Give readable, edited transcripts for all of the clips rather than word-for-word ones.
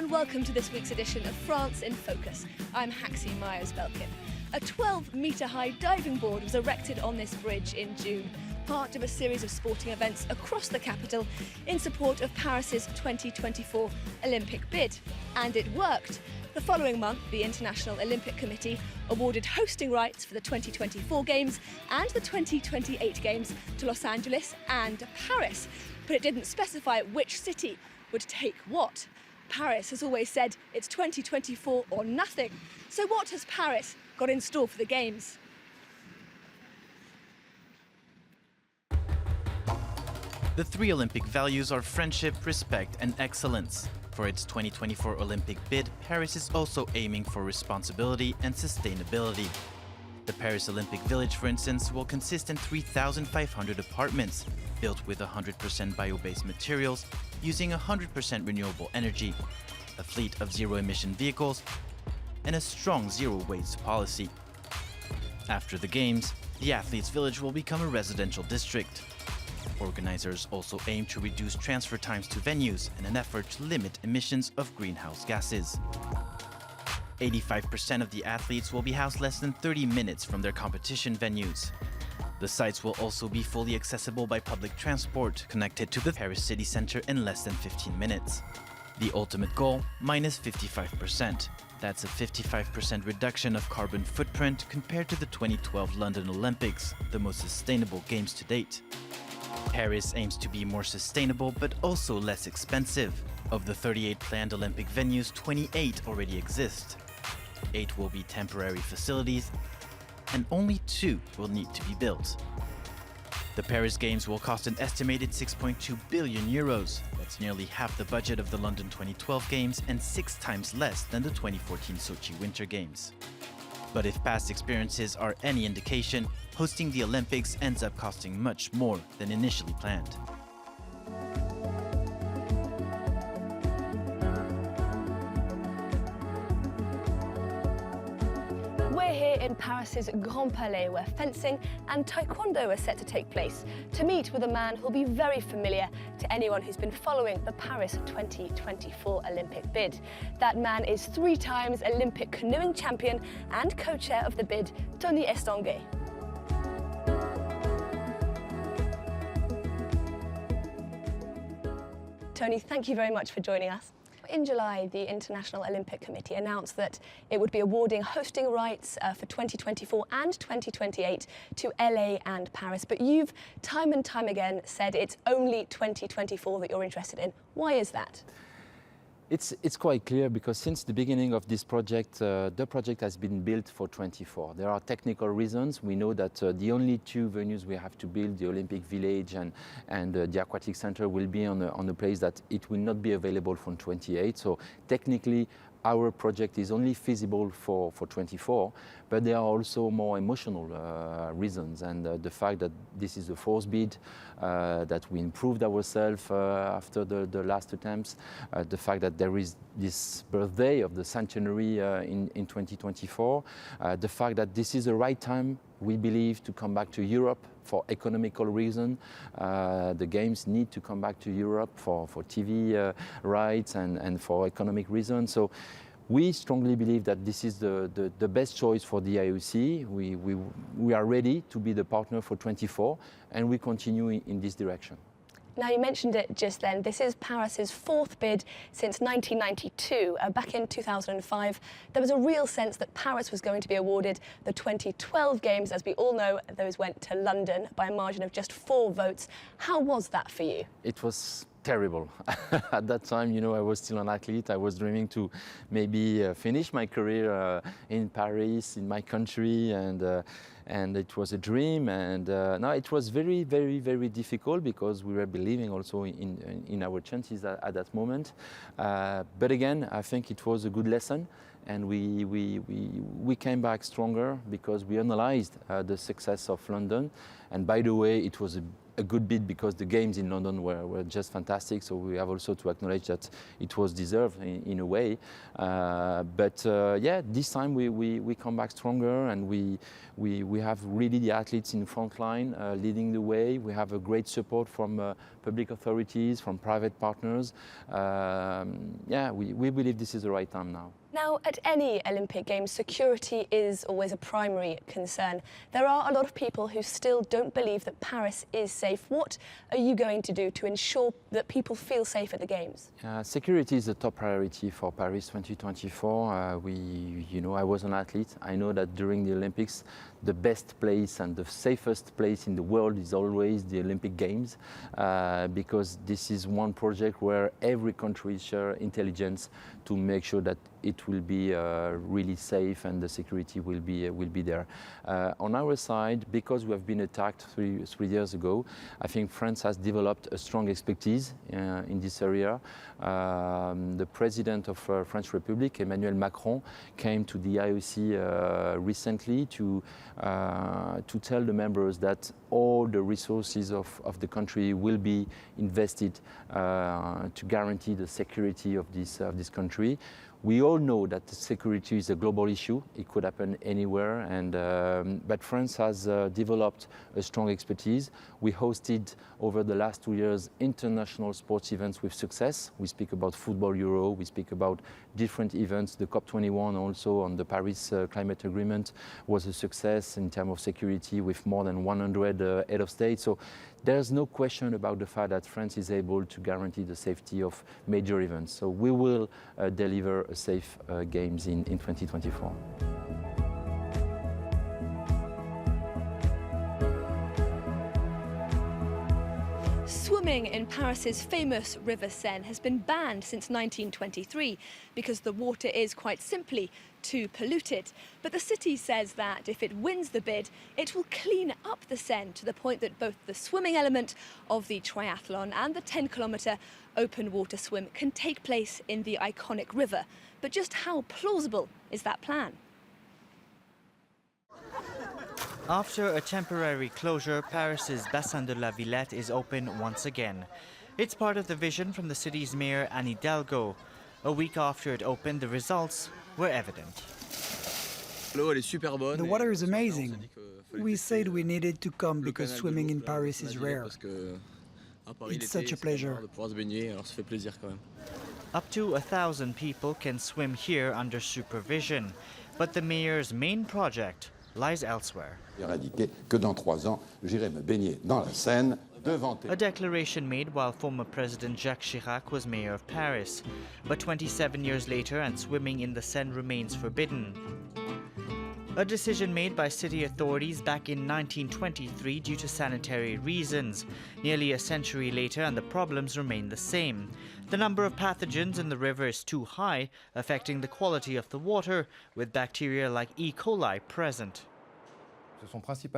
and welcome to this week's edition of France in Focus. I'm Haxie Myers-Belkin. A 12-metre high diving board was erected on this bridge in June, part of a series of sporting events across the capital in support of Paris's 2024 Olympic bid. And it worked. The following month, the International Olympic Committee awarded hosting rights for the 2024 Games and the 2028 Games to Los Angeles and Paris. But it didn't specify which city would take what. Paris has always said it's 2024 or nothing. So what has Paris got in store for the Games? The three Olympic values are friendship, respect and excellence. For its 2024 Olympic bid, Paris is also aiming for responsibility and sustainability. The Paris Olympic Village, for instance, will consist in 3,500 apartments, built with 100% bio-based materials, using 100% renewable energy, a fleet of zero-emission vehicles, and a strong zero-waste policy. After the Games, the Athletes' Village will become a residential district. Organizers also aim to reduce transfer times to venues in an effort to limit emissions of greenhouse gases. 85% of the athletes will be housed less than 30 minutes from their competition venues. The sites will also be fully accessible by public transport, connected to the Paris city center in less than 15 minutes. The ultimate goal, minus 55%. That's a 55% reduction of carbon footprint compared to the 2012 London Olympics, the most sustainable games to date. Paris aims to be more sustainable but also less expensive. Of the 38 planned Olympic venues, 28 already exist. 8 will be temporary facilities, and only 2 will need to be built. The Paris Games will cost an estimated 6.2 billion euros. That's nearly half the budget of the London 2012 Games and 6 times less than the 2014 Sochi Winter Games. But if past experiences are any indication, hosting the Olympics ends up costing much more than initially planned. We're here in Paris's Grand Palais, where fencing and taekwondo are set to take place, to meet with a man who'll be very familiar to anyone who's been following the Paris 2024 Olympic bid. That man is 3 times Olympic canoeing champion and co-chair of the bid, Tony Estanguet. Tony, thank you very much for joining us. In July, the International Olympic Committee announced that it would be awarding hosting rights for 2024 and 2028 to LA and Paris. But you've time and time again said it's only 2024 that you're interested in. Why is that? It's quite clear, because since the beginning of this project, the project has been built for 24. There are technical reasons. We know that the only 2 venues we have to build, the Olympic Village and the Aquatic Center, will be on a place that it will not be available from 28. So technically, our project is only feasible for 24, but there are also more emotional reasons, and the fact that this is the 4th bid, that we improved ourselves after the last attempts, the fact that there is this birthday of the centenary in 2024, the fact that this is the right time, we believe, to come back to Europe for economical reasons. The Games need to come back to Europe for TV rights and for economic reasons. So we strongly believe that this is the best choice for the IOC. We are ready to be the partner for 24, and we continue in this direction. Now, you mentioned it just then. This is Paris's 4th bid since 1992. Back in 2005, there was a real sense that Paris was going to be awarded the 2012 Games. As we all know, those went to London by a margin of just 4 votes. How was that for you? It was terrible. At that time, you know, I was still an athlete. I was dreaming to maybe finish my career in Paris, in my country, and it was a dream. And no, it was very, very, very difficult, because we were believing also in our chances at that moment. But again, I think it was a good lesson, and we came back stronger because we analyzed the success of London. And by the way, it was a a good bit because the games in London were just fantastic. So we have also to acknowledge that it was deserved in a way. Yeah, this time we come back stronger, and we have really the athletes in the front line leading the way. We have a great support from public authorities, from private partners. Yeah, we believe this is the right time now. Now, at any Olympic Games, security is always a primary concern. There are a lot of people who still don't believe that Paris is safe. What are you going to do to ensure that people feel safe at the Games? Security is a top priority for Paris 2024. I was an athlete. I know that during the Olympics, the best place and the safest place in the world is always the Olympic Games, because this is one project where every country shares intelligence to make sure that it will be really safe and the security will be there. On our side, because we have been attacked three years ago, I think France has developed a strong expertise in this area. The President of French Republic, Emmanuel Macron, came to the IOC recently to tell the members that all the resources of the country will be invested to guarantee the security of this country. We all know that security is a global issue. It could happen anywhere, but France has developed a strong expertise. We hosted over the last 2 years international sports events with success. We speak about Football Euro, we speak about different events. The COP21 also on the Paris Climate Agreement was a success in terms of security with more than 100 head of state. So there's no question about the fact that France is able to guarantee the safety of major events. So we will deliver a safe Games in 2024. Swimming in Paris's famous River Seine has been banned since 1923 because the water is quite simply too polluted. But the city says that if it wins the bid, it will clean up the Seine to the point that both the swimming element of the triathlon and the 10-kilometre open water swim can take place in the iconic river. But just how plausible is that plan? After a temporary closure, Paris's Bassin de la Villette is open once again. It's part of the vision from the city's mayor, Anne Hidalgo. A week after it opened, the results were evident. The water is amazing. We said we needed to come because swimming in Paris is rare. It's such a pleasure. Up to 1,000 people can swim here under supervision. But the mayor's main project lies elsewhere. A declaration made while former President Jacques Chirac was mayor of Paris. But 27 years later, and swimming in the Seine remains forbidden. A decision made by city authorities back in 1923 due to sanitary reasons. Nearly a century later, and the problems remain the same. The number of pathogens in the river is too high, affecting the quality of the water, with bacteria like E. coli present.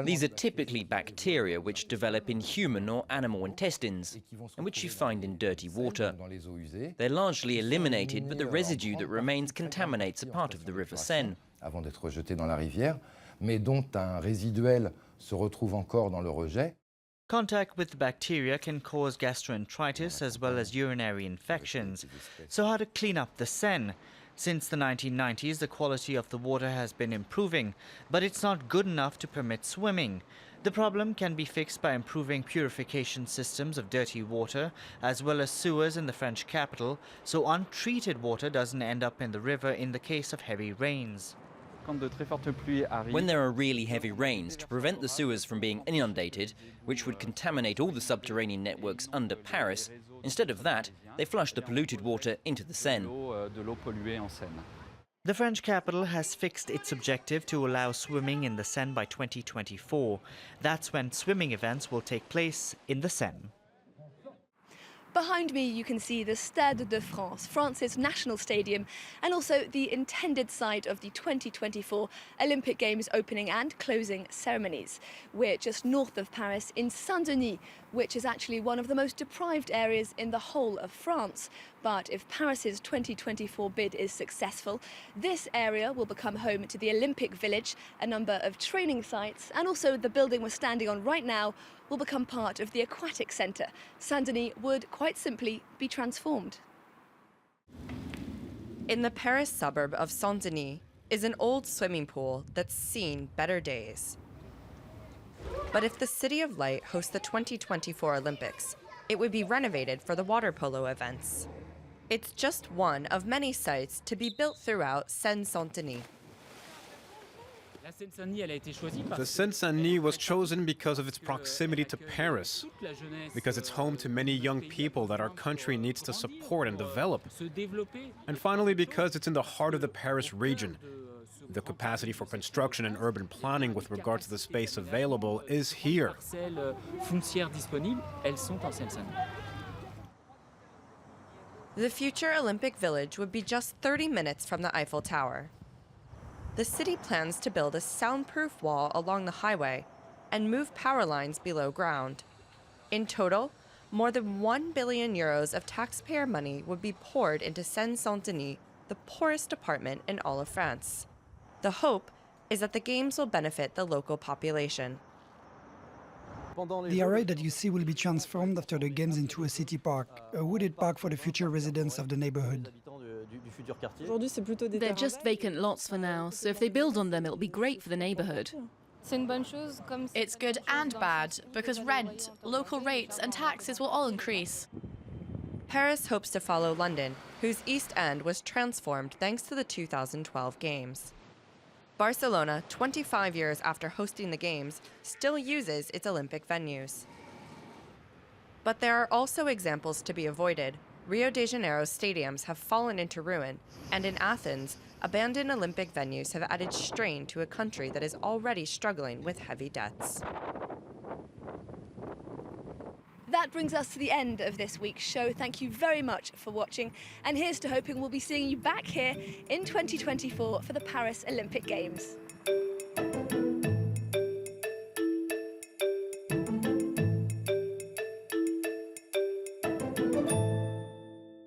These are typically bacteria which develop in human or animal intestines and which you find in dirty water. They're largely eliminated, but the residue that remains contaminates a part of the River Seine. Avant d'être rejeté dans la rivière, mais dont un résiduel se retrouve encore dans le rejet. Contact with bacteria can cause gastroenteritis as well as urinary infections. So how to clean up the Seine? Since the 1990s, the quality of the water has been improving, but it's not good enough to permit swimming. The problem can be fixed by improving purification systems of dirty water, as well as sewers in the French capital, so untreated water doesn't end up in the river in the case of heavy rains. When there are really heavy rains, to prevent the sewers from being inundated, which would contaminate all the subterranean networks under Paris, instead of that, they flush the polluted water into the Seine. The French capital has fixed its objective to allow swimming in the Seine by 2024. That's when swimming events will take place in the Seine. Behind me you can see the Stade de France, France's national stadium, and also the intended site of the 2024 Olympic Games opening and closing ceremonies. We're just north of Paris in Saint-Denis, which is actually one of the most deprived areas in the whole of France. But if Paris's 2024 bid is successful, this area will become home to the Olympic Village, a number of training sites, and also the building we're standing on right now will become part of the aquatic centre. Saint-Denis would quite simply be transformed. In the Paris suburb of Saint-Denis is an old swimming pool that's seen better days. But if the City of Light hosts the 2024 Olympics, it would be renovated for the water polo events. It's just one of many sites to be built throughout Seine-Saint-Denis. The Seine-Saint-Denis was chosen because of its proximity to Paris, because it's home to many young people that our country needs to support and develop, and finally because it's in the heart of the Paris region. The capacity for construction and urban planning with regard to the space available is here. The future Olympic Village would be just 30 minutes from the Eiffel Tower. The city plans to build a soundproof wall along the highway and move power lines below ground. In total, more than €1 billion of taxpayer money would be poured into Seine-Saint-Denis, the poorest department in all of France. The hope is that the games will benefit the local population. The area that you see will be transformed after the games into a city park, a wooded park for the future residents of the neighborhood. They're just vacant lots for now, so if they build on them, it'll be great for the neighborhood. It's good and bad, because rent, local rates and taxes will all increase. Paris hopes to follow London, whose East End was transformed thanks to the 2012 Games. Barcelona, 25 years after hosting the Games, still uses its Olympic venues. But there are also examples to be avoided. Rio de Janeiro's stadiums have fallen into ruin, and in Athens, abandoned Olympic venues have added strain to a country that is already struggling with heavy debts. That brings us to the end of this week's show. Thank you very much for watching, and here's to hoping we'll be seeing you back here in 2024 for the Paris Olympic Games.